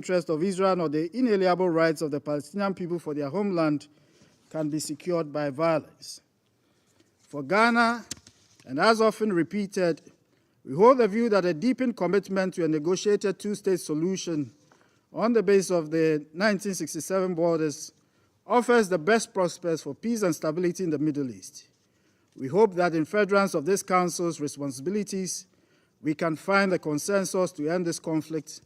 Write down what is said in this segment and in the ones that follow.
interest of Israel nor the inalienable rights of the Palestinian people for their homeland can be secured by violence. For Ghana, and as often repeated, we hold the view that a deepened commitment to a negotiated two-state solution on the basis of the 1967 borders offers the best prospects for peace and stability in the Middle East. We hope that in furtherance of this Council's responsibilities, we can find a consensus to end this conflict,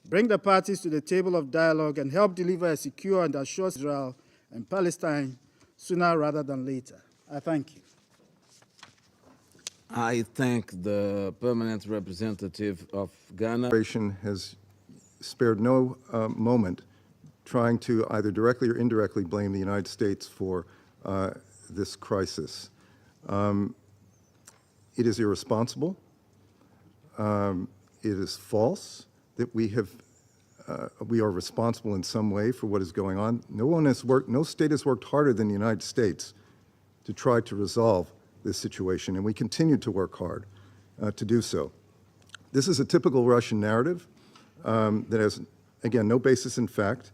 bring the parties to the table of dialogue, and help deliver a secure and assured Israel and Palestine sooner rather than later. I thank you. I thank the permanent representative of Ghana. Has spared no moment trying to either directly or indirectly blame the United States for this crisis. It is irresponsible. It is false that we are responsible in some way for what is going on. No state has worked harder than the United States to try to resolve this situation, and we continue to work hard to do so. This is a typical Russian narrative that has, again, no basis in fact.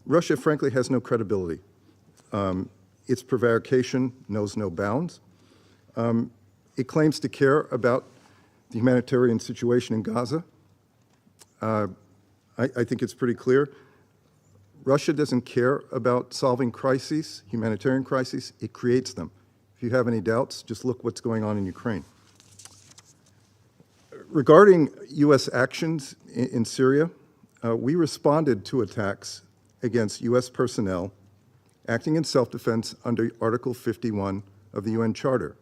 Russia, frankly, has no credibility. Its prevarication knows no bounds. It claims to care about the humanitarian situation in Gaza. I think it's pretty clear. Russia doesn't care about solving crises, humanitarian crises. It creates them. If you have any doubts, just look what's going on in Ukraine. Regarding U.S. actions in Syria, we responded to attacks against U.S. personnel acting in self-defense under Article 51 of the UN Charter.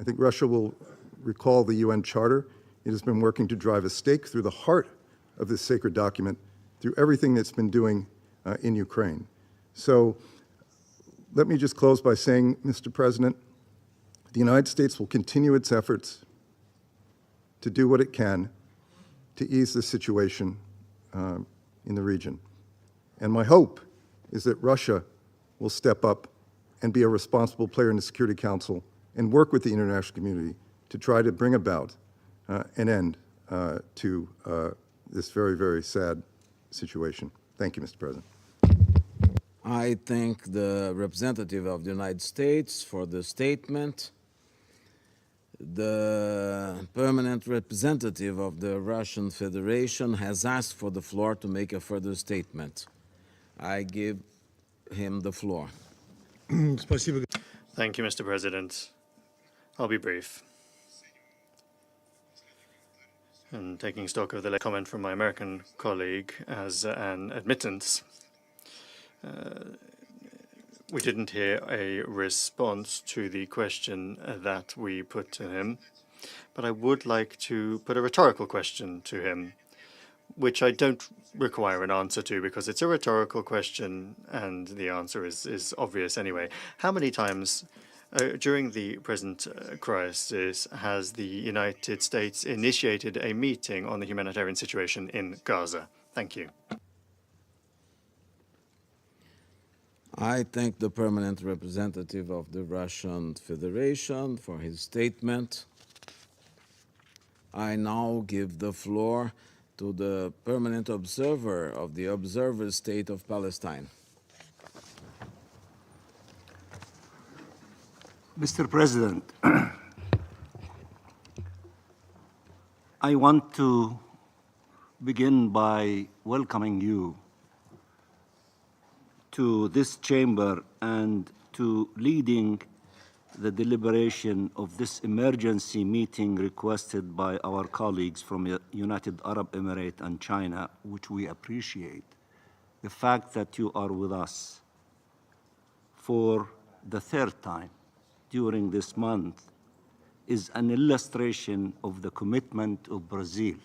I think Russia will recall the UN Charter. It has been working to drive a stake through the heart of this sacred document through everything that's been doing in Ukraine. So let me just close by saying, Mr. President, the United States will continue its efforts to do what it can to ease the situation in the region. And my hope is that Russia will step up and be a responsible player in the Security Council and work with the international community to try to bring about an end to this very, very sad situation. Thank you, Mr. President. I thank the representative of the United States for the statement. The permanent representative of the Russian Federation has asked for the floor to make a further statement. I give him the floor. Thank you, Mr. President. I'll be brief. And taking stock of the comment from my American colleague as an admittance, we didn't hear a response to the question that we put to him, but I would like to put a rhetorical question to him, which I don't require an answer to because it's a rhetorical question and the answer is obvious anyway. How many times during the present crisis has the United States initiated a meeting on the humanitarian situation in Gaza? Thank you. I thank the permanent representative of the Russian Federation for his statement. I now give the floor to the permanent observer of the Observer State of Palestine. Mr. President, I want to begin by welcoming you to this chamber and to leading the deliberation of this emergency meeting requested by our colleagues from the United Arab Emirates and China, which we appreciate. The fact that you are with us for the third time during this month is an illustration of the commitment of Brazil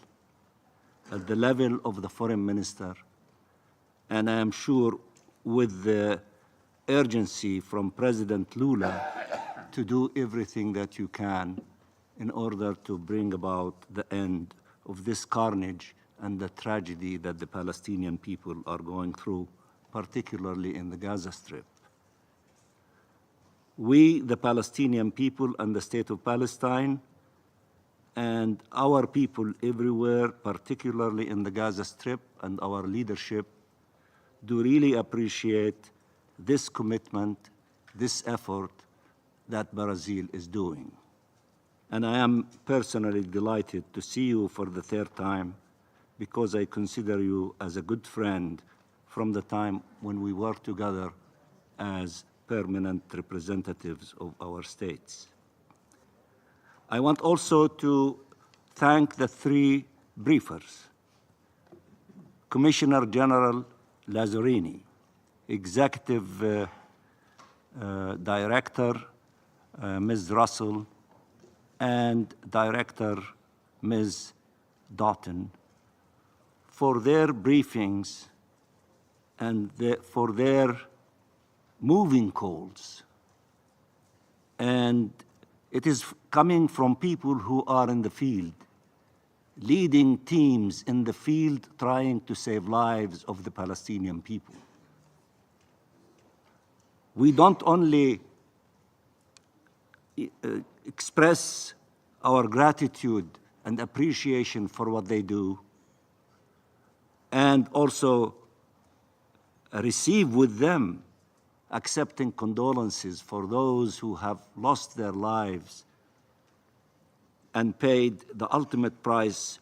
at the level of the foreign minister, and I am sure with the urgency from President Lula to do everything that you can in order to bring about the end of this carnage and the tragedy that the Palestinian people are going through, particularly in the Gaza Strip. We, the Palestinian people and the state of Palestine, and our people everywhere, particularly in the Gaza Strip, and our leadership do really appreciate this commitment, this effort that Brazil is doing. And I am personally delighted to see you for the third time, because I consider you as a good friend from the time when we worked together as permanent representatives of our states. I want also to thank the three briefers: Commissioner General Lazzarini, Executive Director Ms. Russell, and Director Ms. Doughton, for their briefings and for their moving calls. And it is coming from people who are in the field, leading teams in the field trying to save lives of the Palestinian people. We don't only express our gratitude and appreciation for what they do, and also receive with them accepting condolences for those who have lost their lives and paid the ultimate price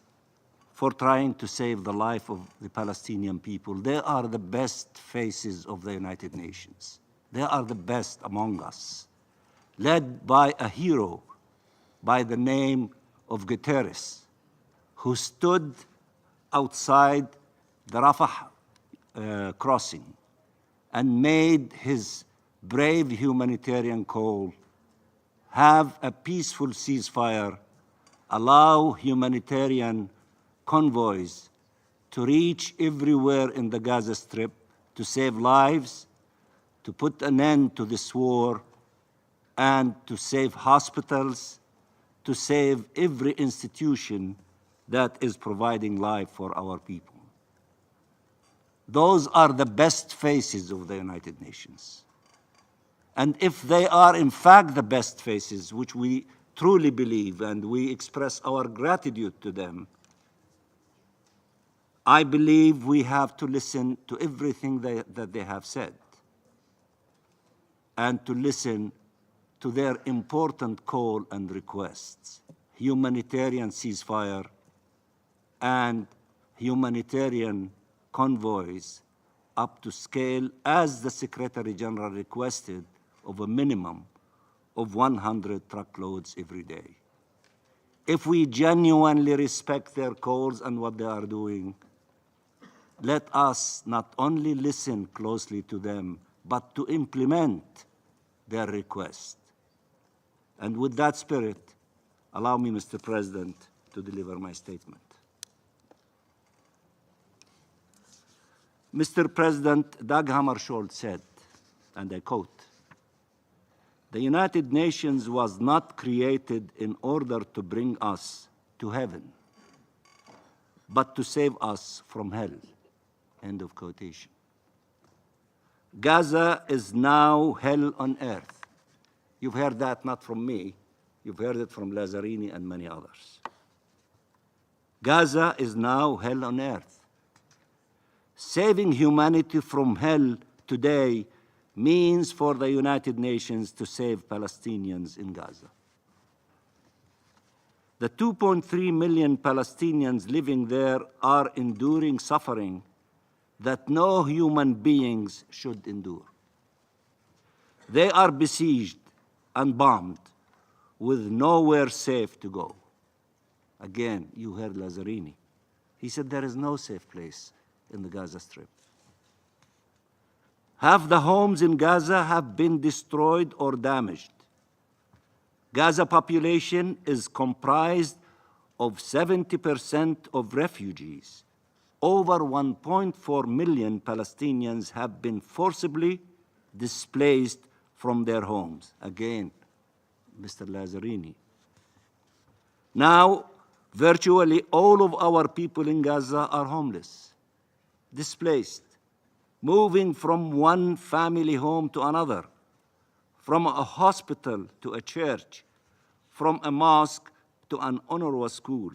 for trying to save the life of the Palestinian people. They are the best faces of the United Nations. They are the best among us, led by a hero by the name of Guterres, who stood outside the Rafah crossing and made his brave humanitarian call: have a peaceful ceasefire, allow humanitarian convoys to reach everywhere in the Gaza Strip to save lives, to put an end to this war, and to save hospitals, to save every institution that is providing life for our people. Those are the best faces of the United Nations. And if they are in fact the best faces, which we truly believe, and we express our gratitude to them, I believe we have to listen to everything that they have said, and to listen to their important call and requests: humanitarian ceasefire and humanitarian convoys up to scale, as the Secretary General requested, of a minimum of 100 truckloads every day. If we genuinely respect their calls and what they are doing, let us not only listen closely to them, but to implement their request. And with that spirit, allow me, Mr. President, to deliver my statement. Mr. President, Dag Hammarskjöld said, and I quote, "The United Nations was not created in order to bring us to heaven, but to save us from hell." End of quotation. Gaza is now hell on earth. You've heard that not from me, you've heard it from Lazzarini and many others. Gaza is now hell on earth. Saving humanity from hell today means for the United Nations to save Palestinians in Gaza. The 2.3 million Palestinians living there are enduring suffering that no human beings should endure. They are besieged and bombed with nowhere safe to go. Again, you heard Lazzarini. He said there is no safe place in the Gaza Strip. Half the homes in Gaza have been destroyed or damaged. Gaza population is comprised of 70% of refugees. Over 1.4 million Palestinians have been forcibly displaced from their homes. Again, Mr. Lazzarini. Now, virtually all of our people in Gaza are homeless, displaced, moving from one family home to another, from a hospital to a church, from a mosque to an UNRWA school,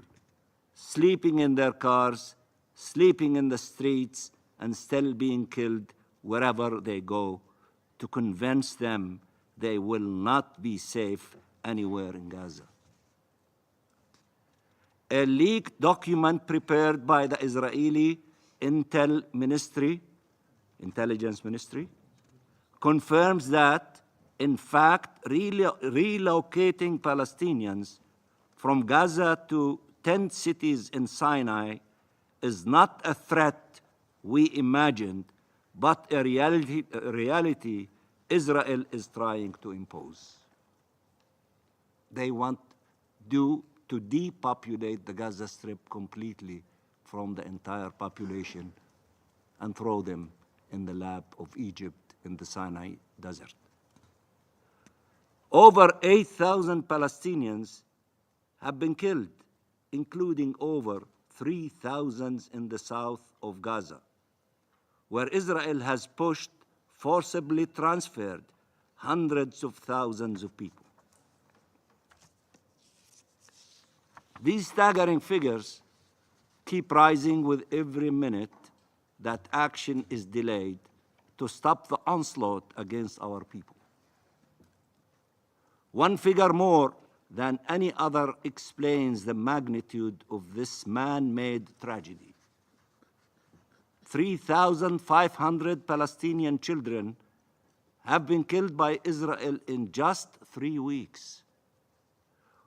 sleeping in their cars, sleeping in the streets, and still being killed wherever they go, to convince them they will not be safe anywhere in Gaza. A leaked document prepared by the Israeli intelligence ministry, confirms that, in fact, relocating Palestinians from Gaza to tent cities in Sinai is not a threat we imagined, but a reality Israel is trying to impose. They want to depopulate the Gaza Strip completely from the entire population and throw them in the lap of Egypt in the Sinai Desert. Over 8,000 Palestinians have been killed, including over 3,000 in the south of Gaza, where Israel has forcibly transferred hundreds of thousands of people. These staggering figures keep rising with every minute that action is delayed to stop the onslaught against our people. One figure more than any other explains the magnitude of this man-made tragedy. 3,500 Palestinian children have been killed by Israel in just 3 weeks,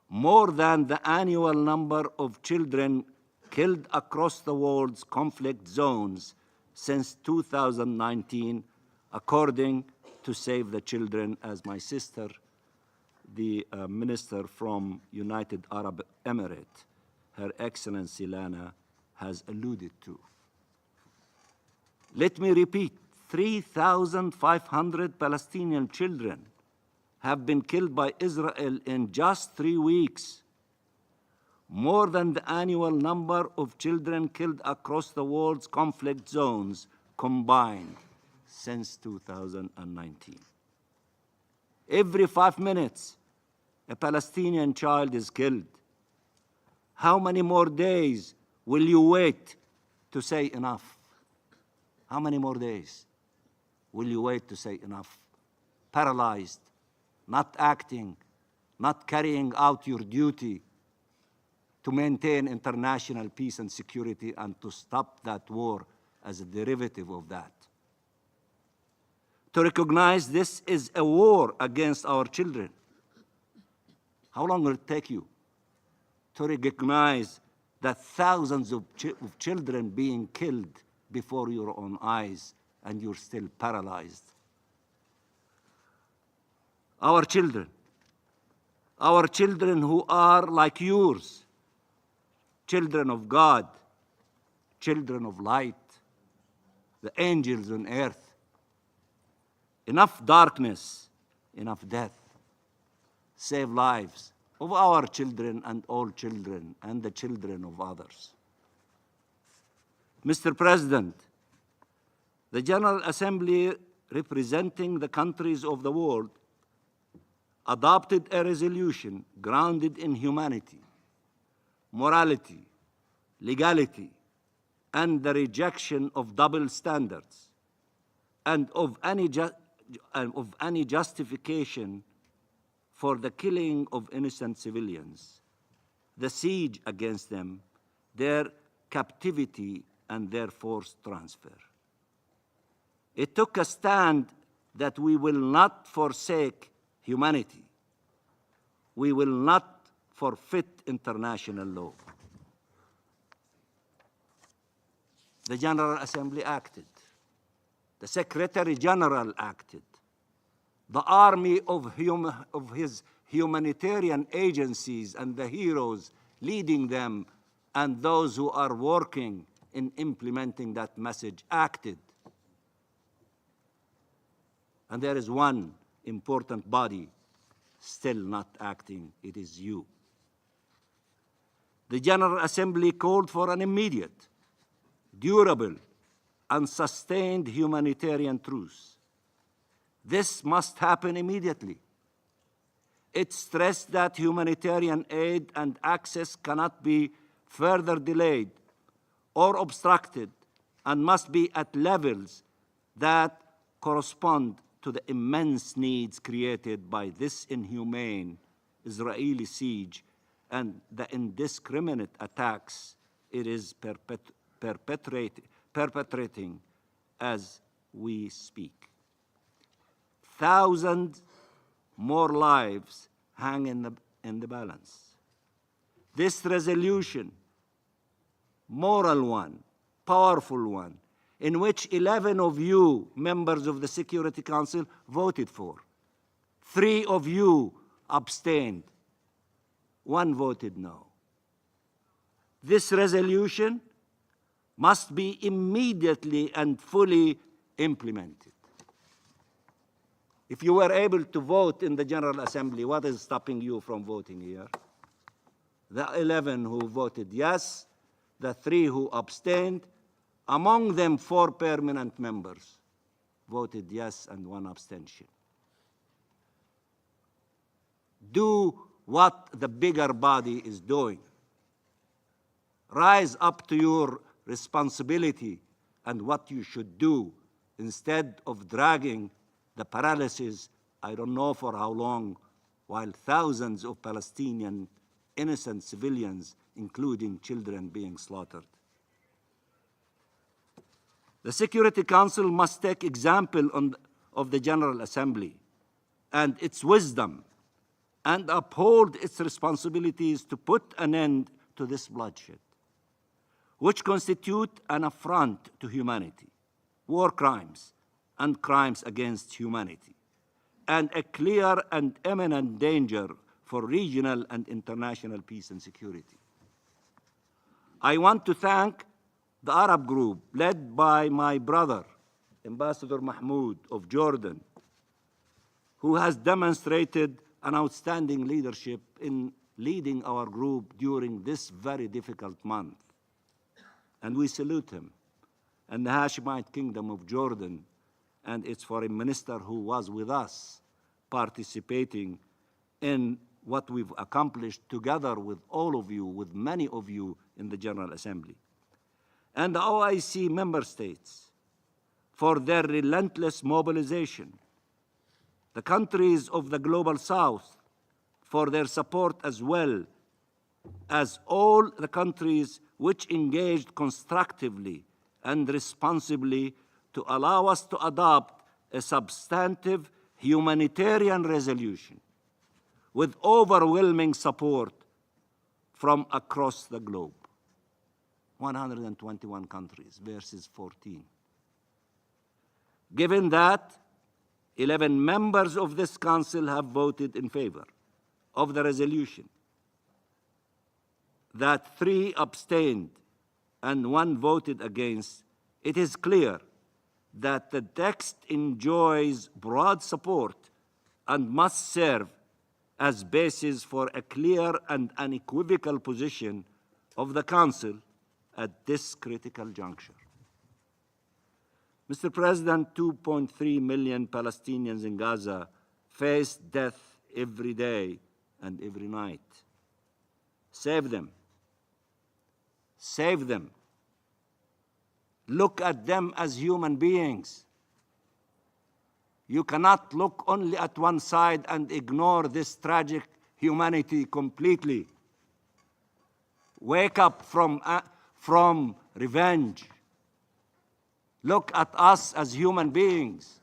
more than the annual number of children killed across the world's conflict zones since 2019, according to Save the Children, as my sister, the minister from United Arab Emirates, Her Excellency Lana, has alluded to. Let me repeat, 3,500 Palestinian children have been killed by Israel in just 3 weeks, more than the annual number of children killed across the world's conflict zones combined since 2019. Every 5 minutes, a Palestinian child is killed. How many more days will you wait to say enough? How many more days will you wait to say enough? Paralyzed, not acting, not carrying out your duty to maintain international peace and security and to stop that war as a derivative of that. To recognize this is a war against our children. How long will it take you to recognize that thousands of children being killed before your own eyes and you're still paralyzed? Our children who are like yours, children of God, children of light, the angels on earth. Enough darkness, enough death. Save lives of our children and all children and the children of others. Mr. President, the General Assembly, representing the countries of the world, adopted a resolution grounded in humanity, morality, legality, and the rejection of double standards and of any justification for the killing of innocent civilians, the siege against them, their captivity, and their forced transfer. It took a stand that we will not forsake humanity. We will not forfeit international law. The General Assembly acted. The Secretary General acted. The army of his humanitarian agencies and the heroes leading them and those who are working in implementing that message acted. And there is one important body still not acting. It is you. The General Assembly called for an immediate, durable, and sustained humanitarian truce. This must happen immediately. It stressed that humanitarian aid and access cannot be further delayed or obstructed and must be at levels that correspond to the immense needs created by this inhumane Israeli siege and the indiscriminate attacks it is perpetrating as we speak. Thousands more lives hang in the balance. This resolution, moral one, powerful one, in which 11 of you, members of the Security Council, voted for. 3 of you abstained. 1 voted no. This resolution must be immediately and fully implemented. If you were able to vote in the General Assembly, what is stopping you from voting here? The 11 who voted yes, the 3 who abstained, among them 4 permanent members voted yes and 1 abstention. Do what the bigger body is doing. Rise up to your responsibility and what you should do instead of dragging the paralysis, I don't know for how long, while thousands of Palestinian innocent civilians, including children, being slaughtered. The Security Council must take example of the General Assembly and its wisdom and uphold its responsibilities to put an end to this bloodshed, which constitute an affront to humanity, war crimes, and crimes against humanity, and a clear and imminent danger for regional and international peace and security. I want to thank the Arab group, led by my brother, Ambassador Mahmoud of Jordan, who has demonstrated an outstanding leadership in leading our group during this very difficult month. And we salute him, and the Hashemite Kingdom of Jordan and its foreign minister who was with us participating in what we've accomplished together with all of you, with many of you in the General Assembly. And the OIC member states for their relentless mobilization. The countries of the Global South for their support, as well as all the countries which engaged constructively and responsibly to allow us to adopt a substantive humanitarian resolution with overwhelming support from across the globe. 121 countries versus 14. Given that 11 members of this council have voted in favor of the resolution, that 3 abstained and 1 voted against, it is clear that the text enjoys broad support and must serve as basis for a clear and unequivocal position of the Council at this critical juncture. Mr. President, 2.3 million Palestinians in Gaza face death every day and every night. Save them. Save them. Look at them as human beings. You cannot look only at one side and ignore this tragic humanity completely. Wake up from revenge. Look at us as human beings.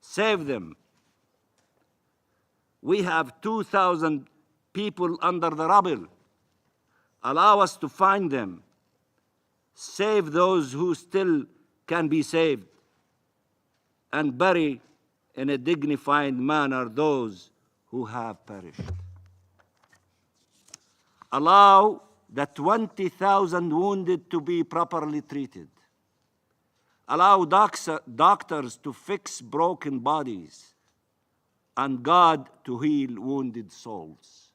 Save them. We have 2,000 people under the rubble. Allow us to find them. Save those who still can be saved, and bury in a dignified manner those who have perished. Allow the 20,000 wounded to be properly treated. Allow doctors to fix broken bodies, and God to heal wounded souls.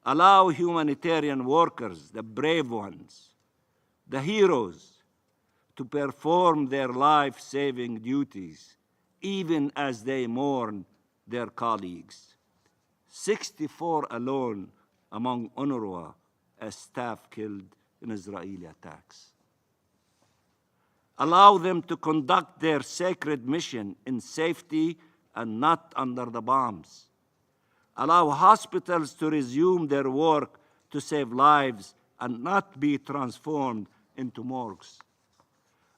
Allow humanitarian workers, the brave ones, the heroes, to perform their life-saving duties, even as they mourn their colleagues. 64 alone among UNRWA as staff killed in Israeli attacks. Allow them to conduct their sacred mission in safety and not under the bombs. Allow hospitals to resume their work to save lives and not be transformed into morgues.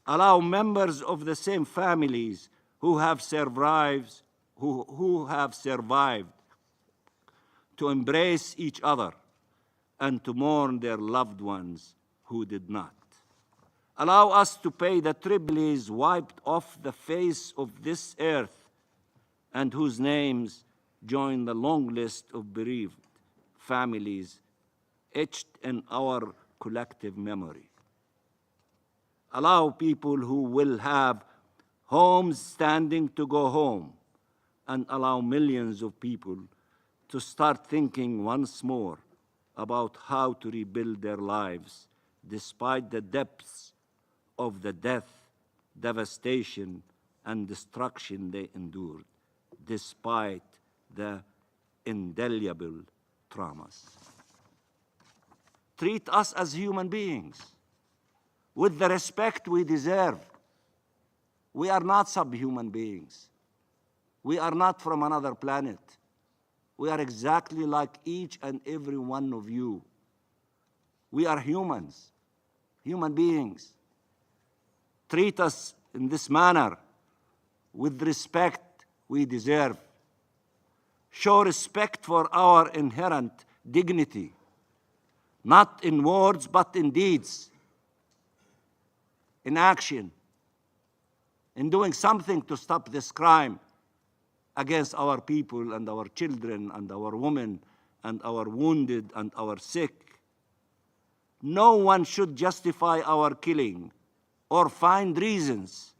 Allow members of the same families who have survived to embrace each other and to mourn their loved ones who did not. Allow us to pay the tribularies wiped off the face of this earth and whose names join the long list of bereaved families etched in our collective memory. Allow people who will have homes standing to go home, and allow millions of people to start thinking once more about how to rebuild their lives despite the depths of the death, devastation, and destruction they endured, despite the indelible traumas. Treat us as human beings with the respect we deserve. We are not subhuman beings. We are not from another planet. We are exactly like each and every one of you. We are humans, human beings. Treat us in this manner with respect we deserve. Show respect for our inherent dignity, not in words, but in deeds, in action, in doing something to stop this crime against our people and our children and our women and our wounded and our sick. No one should justify our killing or find reasons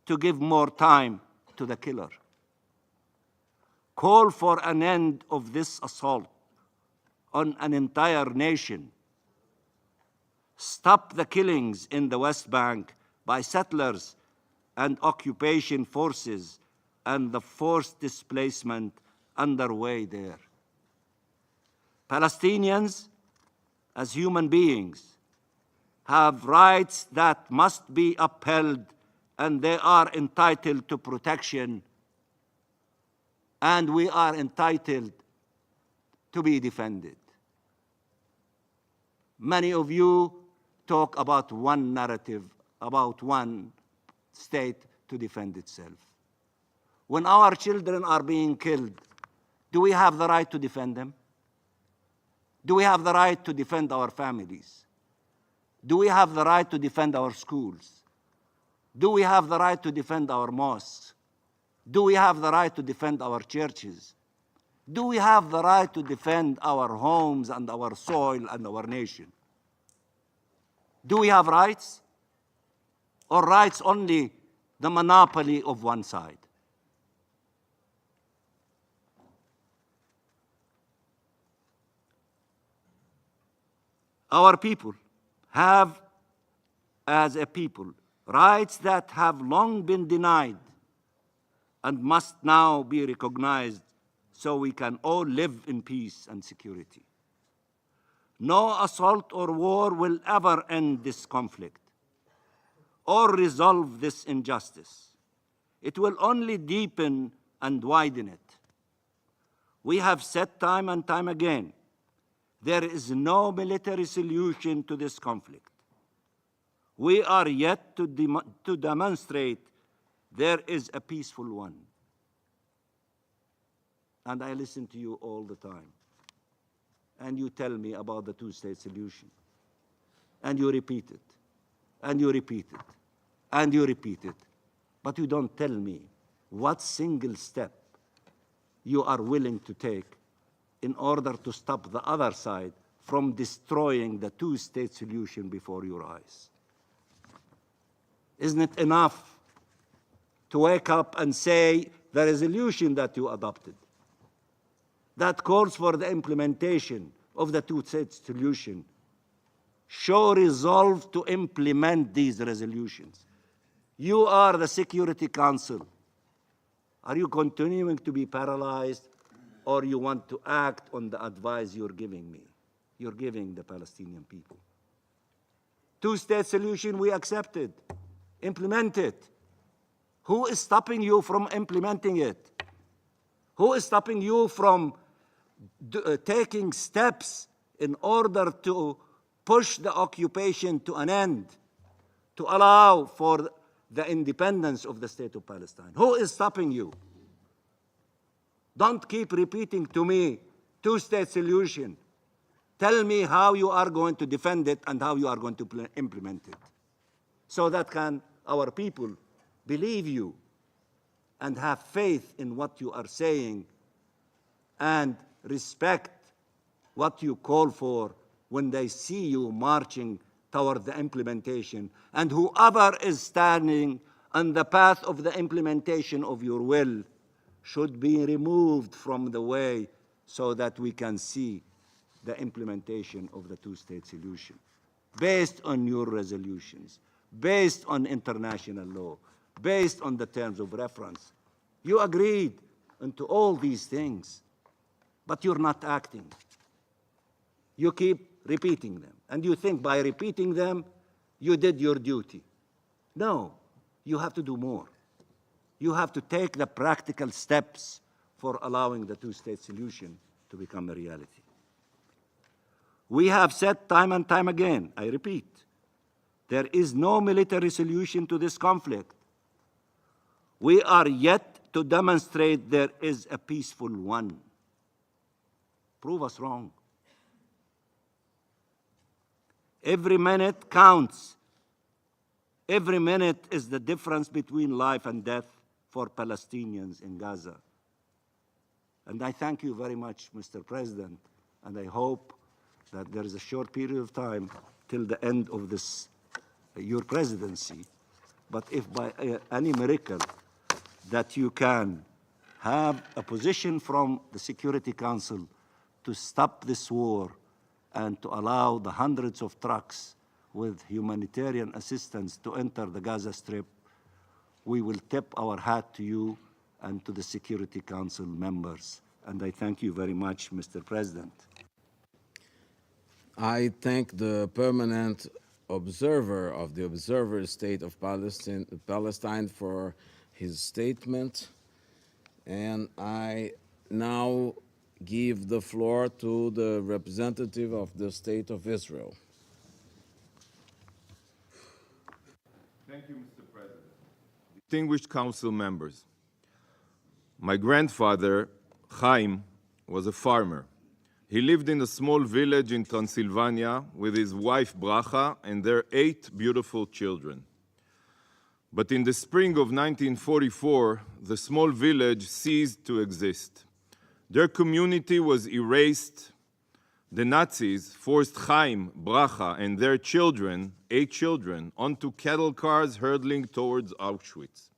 to give more time to the killer. Call for an end of this assault on an entire nation. Stop the killings in the West Bank by settlers and occupation forces and the forced displacement underway there. Palestinians, as human beings, have rights that must be upheld, and they are entitled to protection, and we are entitled to be defended. Many of you talk about one narrative, about one state to defend itself. When our children are being killed, do we have the right to defend them? Do we have the right to defend our families? Do we have the right to defend our schools? Do we have the right to defend our mosques? Do we have the right to defend our churches? Do we have the right to defend our homes and our soil and our nation? Do we have rights? Or rights only the monopoly of one side? Our people have, as a people, rights that have long been denied and must now be recognized so we can all live in peace and security. No assault or war will ever end this conflict or resolve this injustice. It will only deepen and widen it. We have said time and time again, there is no military solution to this conflict. We are yet to demonstrate there is a peaceful one. And I listen to you all the time. And you tell me about the two-state solution. And you repeat it. And you repeat it. And you repeat it. But you don't tell me what single step you are willing to take in order to stop the other side from destroying the two-state solution before your eyes. Isn't it enough to wake up and say the resolution that you adopted that calls for the implementation of the two-state solution, show resolve to implement these resolutions? You are the Security Council. Are you continuing to be paralyzed, or you want to act on the advice you're giving me? You're giving the Palestinian people. Two-state solution, we accepted. Implement it. Who is stopping you from implementing it? Who is stopping you from taking steps in order to push the occupation to an end, to allow for the independence of the state of Palestine? Who is stopping you? Don't keep repeating to me, two-state solution. Tell me how you are going to defend it and how you are going to implement it, so that can our people believe you and have faith in what you are saying and respect what you call for when they see you marching toward the implementation. And whoever is standing on the path of the implementation of your will should be removed from the way so that we can see the implementation of the two-state solution based on your resolutions, based on international law, based on the terms of reference. You agreed to all these things, but you're not acting. You keep repeating them, and you think by repeating them, you did your duty. No, you have to do more. You have to take the practical steps for allowing the two-state solution to become a reality. We have said time and time again, I repeat, there is no military solution to this conflict. We are yet to demonstrate there is a peaceful one. Prove us wrong. Every minute counts. Every minute is the difference between life and death for Palestinians in Gaza. And I thank you very much, Mr. President, and I hope that there is a short period of time till the end of this, your presidency. But if by any miracle that you can have a position from the Security Council to stop this war and to allow the hundreds of trucks with humanitarian assistance to enter the Gaza Strip, we will tip our hat to you and to the Security Council members. And I thank you very much, Mr. President. I thank the permanent observer of the Observer State of Palestine for his statement. And I now give the floor to the representative of the State of Israel. Thank you, Mr. President. Distinguished council members, my grandfather, Chaim, was a farmer. He lived in a small village in Transylvania with his wife Bracha and their 8 beautiful children. But in the spring of 1944, the small village ceased to exist. Their community was erased. The Nazis forced Chaim, Bracha, and their children, 8 children, onto cattle cars hurtling towards Auschwitz.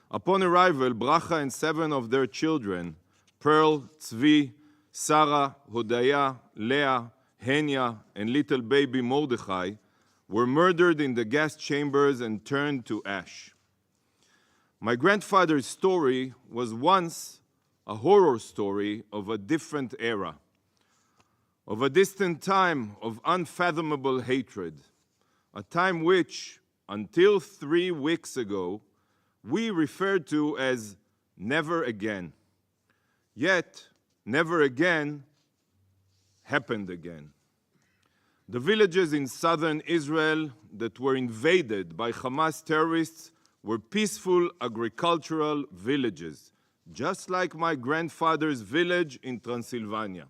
Upon arrival, Bracha and 7 of their children, Pearl, Tzvi, Sarah, Hodaya, Leah, Henya, and little baby Mordechai, were murdered in the gas chambers and turned to ash. My grandfather's story was once a horror story of a different era, of a distant time of unfathomable hatred, a time which, until 3 weeks ago, we referred to as never again. Yet, never again happened again. The villages in southern Israel that were invaded by Hamas terrorists were peaceful agricultural villages, just like my grandfather's village in Transylvania.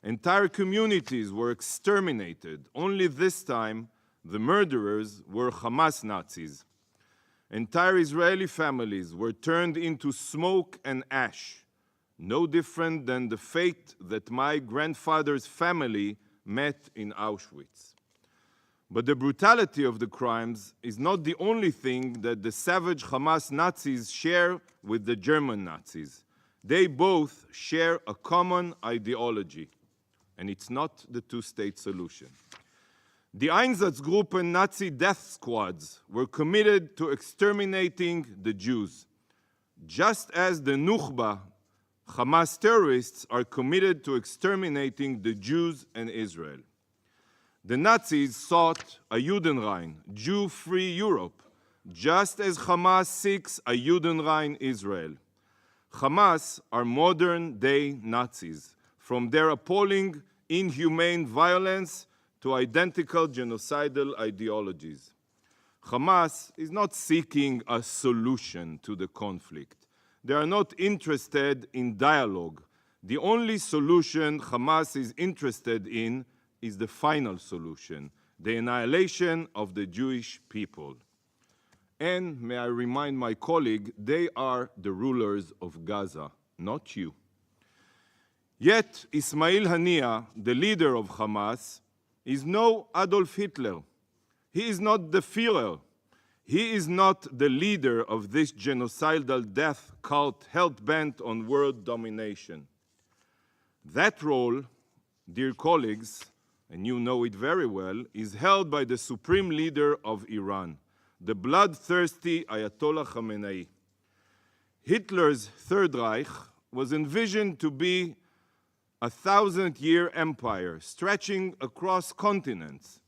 Entire communities were exterminated. Only this time, the murderers were Hamas Nazis. Entire Israeli families were turned into smoke and ash, no different than the fate that my grandfather's family met in Auschwitz. But the brutality of the crimes is not the only thing that the savage Hamas Nazis share with the German Nazis. They both share a common ideology, and it's not the two-state solution. The Einsatzgruppen Nazi death squads were committed to exterminating the Jews. Just as the Nukhba, Hamas terrorists are committed to exterminating the Jews and Israel. The Nazis sought a Judenrein, Jew-free Europe, just as Hamas seeks a Judenrein Israel. Hamas are modern-day Nazis, from their appalling, inhumane violence to identical genocidal ideologies. Hamas is not seeking a solution to the conflict. They are not interested in dialogue. The only solution Hamas is interested in is the final solution, the annihilation of the Jewish people. And may I remind my colleague, they are the rulers of Gaza, not you. Yet Ismail Haniyeh, the leader of Hamas, is no Adolf Hitler. He is not the Führer. He is not the leader of this genocidal death cult hell-bent on world domination. That role, dear colleagues, and you know it very well, is held by the supreme leader of Iran, the bloodthirsty Ayatollah Khamenei. Hitler's Third Reich was envisioned to be a 1,000-year empire stretching across continents,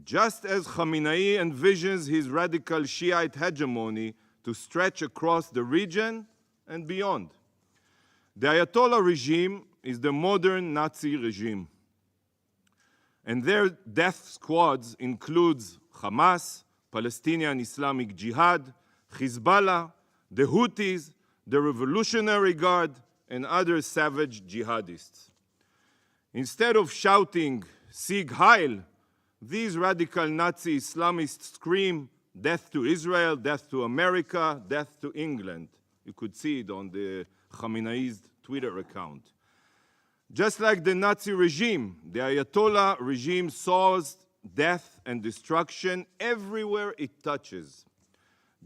just as Khamenei envisions his radical Shiite hegemony to stretch across the region and beyond. The Ayatollah regime is the modern Nazi regime, and their death squads includes Hamas, Palestinian Islamic Jihad, Hezbollah, the Houthis, the Revolutionary Guard, and other savage jihadists. Instead of shouting, Sieg Heil, these radical Nazi Islamists scream, death to Israel, death to America, death to England. You could see it on the Khamenei's Twitter account. Just like the Nazi regime, the Ayatollah regime sows death and destruction everywhere it touches.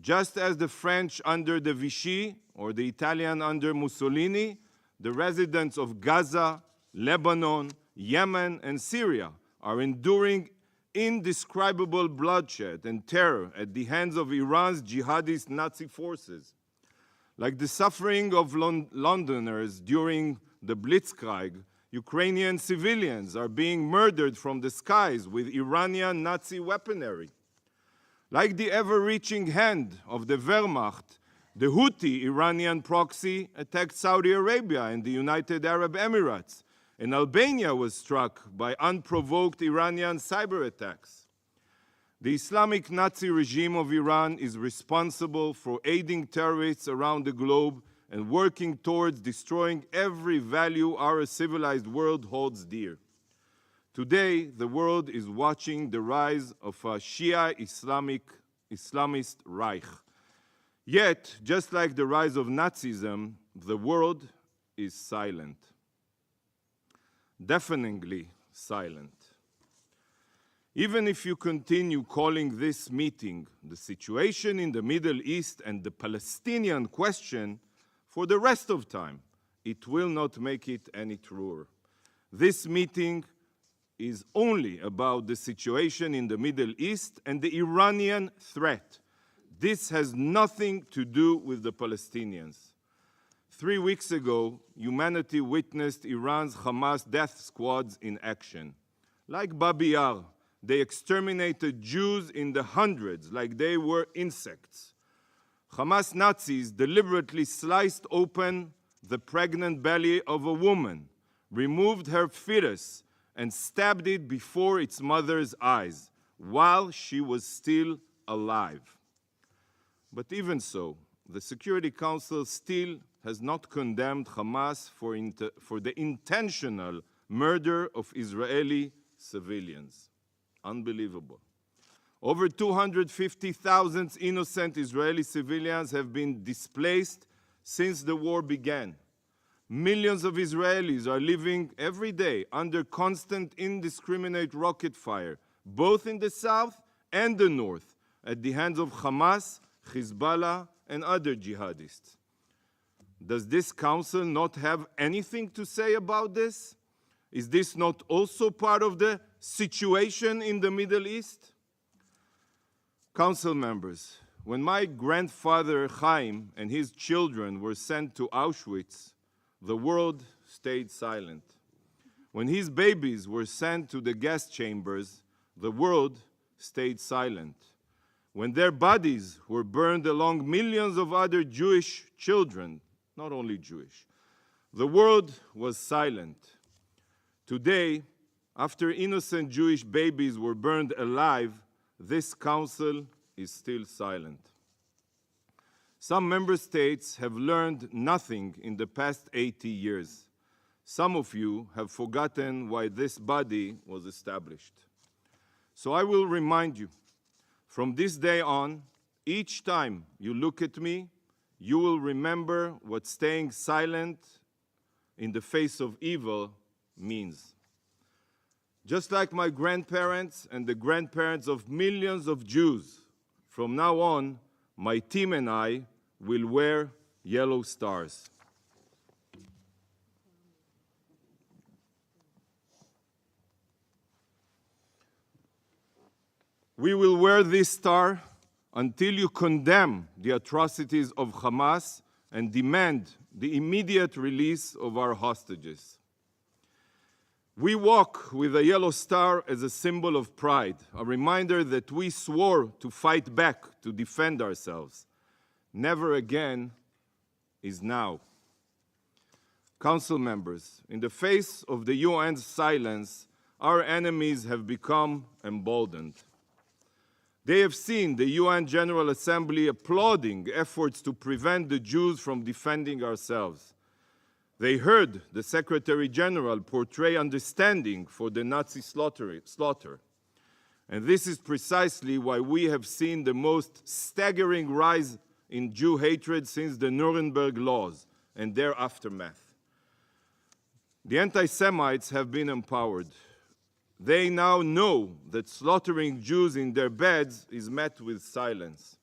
Just as the French under the Vichy or the Italian under Mussolini, the residents of Gaza, Lebanon, Yemen, and Syria are enduring indescribable bloodshed and terror at the hands of Iran's jihadist Nazi forces. Like the suffering of Londoners during the Blitzkrieg, Ukrainian civilians are being murdered from the skies with Iranian Nazi weaponry. Like the ever-reaching hand of the Wehrmacht, the Houthi Iranian proxy attacked Saudi Arabia and the United Arab Emirates, and Albania was struck by unprovoked Iranian cyber attacks. The Islamic Nazi regime of Iran is responsible for aiding terrorists around the globe and working towards destroying every value our civilized world holds dear. Today, the world is watching the rise of a Shia Islamist Reich. Yet, just like the rise of Nazism, the world is silent. Deafeningly silent. Even if you continue calling this meeting the situation in the Middle East and the Palestinian question for the rest of time, it will not make it any truer. This meeting is only about the situation in the Middle East and the Iranian threat. This has nothing to do with the Palestinians. 3 weeks ago, humanity witnessed Iran's Hamas death squads in action. Like Babi Yar, they exterminated Jews in the hundreds like they were insects. Hamas Nazis deliberately sliced open the pregnant belly of a woman, removed her fetus, and stabbed it before its mother's eyes while she was still alive. But even so, the Security Council still has not condemned Hamas for the intentional murder of Israeli civilians. Unbelievable. Over 250,000 innocent Israeli civilians have been displaced since the war began. Millions of Israelis are living every day under constant indiscriminate rocket fire, both in the south and the north, at the hands of Hamas, Hezbollah, and other jihadists. Does this council not have anything to say about this? Is this not also part of the situation in the Middle East? Council members, when my grandfather Chaim and his children were sent to Auschwitz, the world stayed silent. When his babies were sent to the gas chambers, the world stayed silent. When their bodies were burned along millions of other Jewish children, not only Jewish, the world was silent. Today, after innocent Jewish babies were burned alive, this council is still silent. Some member states have learned nothing in the past 80 years. Some of you have forgotten why this body was established. So I will remind you, from this day on, each time you look at me, you will remember what staying silent in the face of evil means. Just like my grandparents and the grandparents of millions of Jews, from now on, my team and I will wear yellow stars. We will wear this star until you condemn the atrocities of Hamas and demand the immediate release of our hostages. We walk with a yellow star as a symbol of pride, a reminder that we swore to fight back, to defend ourselves. Never again is now. Council members, in the face of the UN's silence, our enemies have become emboldened. They have seen the UN General Assembly applauding efforts to prevent the Jews from defending ourselves. They heard the Secretary General portray understanding for the Nazi slaughter. And this is precisely why we have seen the most staggering rise in Jew hatred since the Nuremberg laws and their aftermath. The anti-Semites have been empowered. They now know that slaughtering Jews in their beds is met with silence.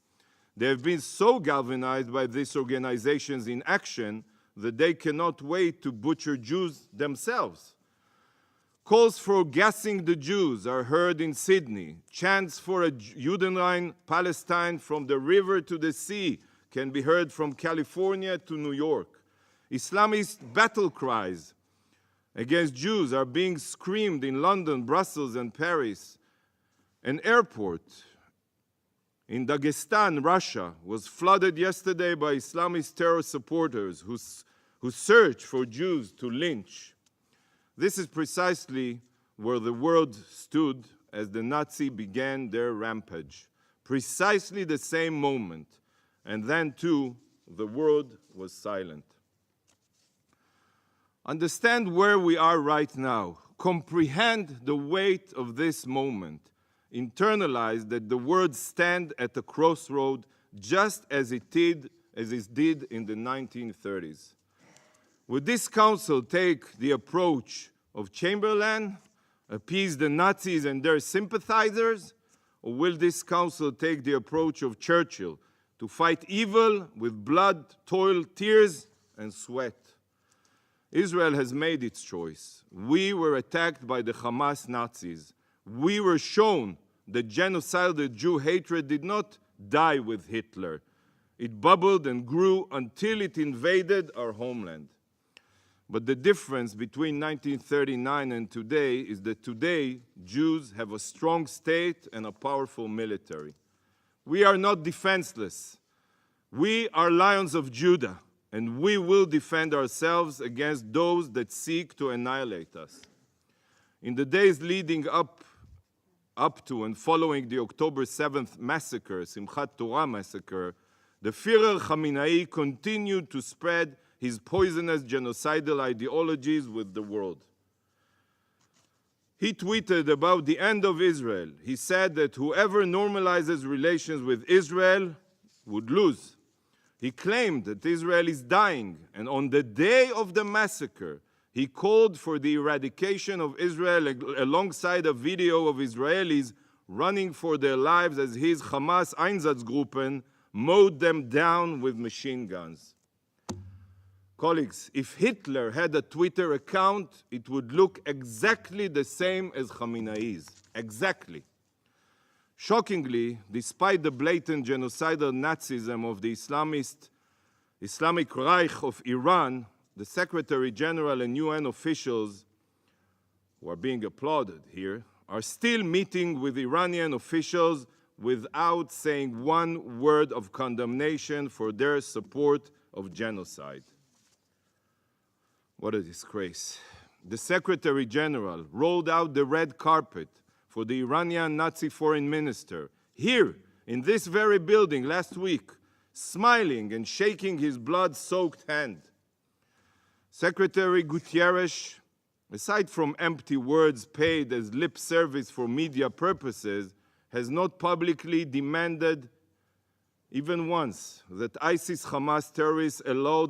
They have been so galvanized by these organizations in action that they cannot wait to butcher Jews themselves. Calls for gassing the Jews are heard in Sydney. Chants for a Judenrein Palestine from the river to the sea can be heard from California to New York. Islamist battle cries against Jews are being screamed in London, Brussels, and Paris. An airport in Dagestan, Russia, was flooded yesterday by Islamist terror supporters who search for Jews to lynch. This is precisely where the world stood as the Nazis began their rampage. Precisely the same moment. And then, too, the world was silent. Understand where we are right now. Comprehend the weight of this moment. Internalize that the world stands at a crossroad just as it did in the 1930s. Would this council take the approach of Chamberlain, appease the Nazis and their sympathizers, or will this council take the approach of Churchill, to fight evil with blood, toil, tears, and sweat? Israel has made its choice. We were attacked by the Hamas Nazis. We were shown that genocidal Jew hatred did not die with Hitler. It bubbled and grew until it invaded our homeland. But the difference between 1939 and today is that today Jews have a strong state and a powerful military. We are not defenseless. We are lions of Judah, and we will defend ourselves against those that seek to annihilate us. In the days leading up to and following the October 7th massacre, Simchat Torah massacre, the Führer Khamenei continued to spread his poisonous genocidal ideologies with the world. He tweeted about the end of Israel. He said that whoever normalizes relations with Israel would lose. He claimed that Israel is dying, and on the day of the massacre, he called for the eradication of Israel alongside a video of Israelis running for their lives as his Hamas Einsatzgruppen mowed them down with machine guns. Colleagues, if Hitler had a Twitter account, it would look exactly the same as Khamenei's. Exactly. Shockingly, despite the blatant genocidal Nazism of the Islamic Reich of Iran, the Secretary General and UN officials, who are being applauded here, are still meeting with Iranian officials without saying one word of condemnation for their support of genocide. What a disgrace. The Secretary General rolled out the red carpet for the Iranian Nazi foreign minister here in this very building last week, smiling and shaking his blood-soaked hand. Secretary Guterres, aside from empty words paid as lip service for media purposes, has not publicly demanded even once that ISIS-Hamas terrorists allow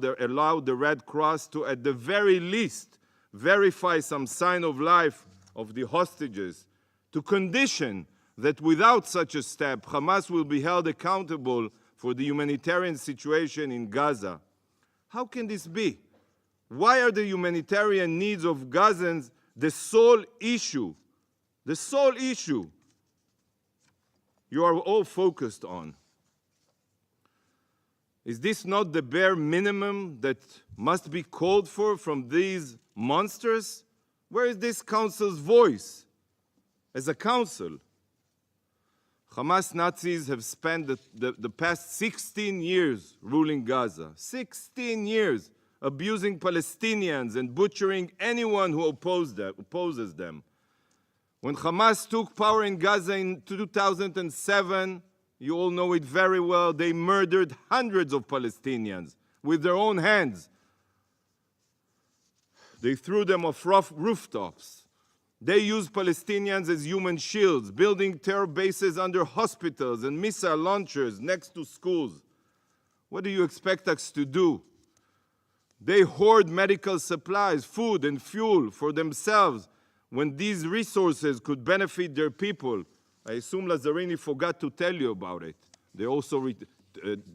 the Red Cross to, at the very least, verify some sign of life of the hostages, to condition that without such a step, Hamas will be held accountable for the humanitarian situation in Gaza. How can this be? Why are the humanitarian needs of Gazans the sole issue? The sole issue you are all focused on. Is this not the bare minimum that must be called for from these monsters? Where is this council's voice as a council? Hamas Nazis have spent the past 16 years ruling Gaza. 16 years abusing Palestinians and butchering anyone who opposes them. When Hamas took power in Gaza in 2007, you all know it very well, they murdered hundreds of Palestinians with their own hands. They threw them off rooftops. They used Palestinians as human shields, building terror bases under hospitals and missile launchers next to schools. What do you expect us to do? They hoard medical supplies, food, and fuel for themselves when these resources could benefit their people. I assume Lazzarini forgot to tell you about it. They also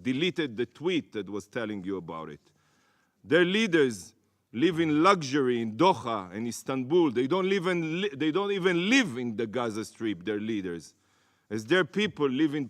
deleted the tweet that was telling you about it. Their leaders live in luxury in Doha and Istanbul. They don't even live in the Gaza Strip, their leaders, as their people live in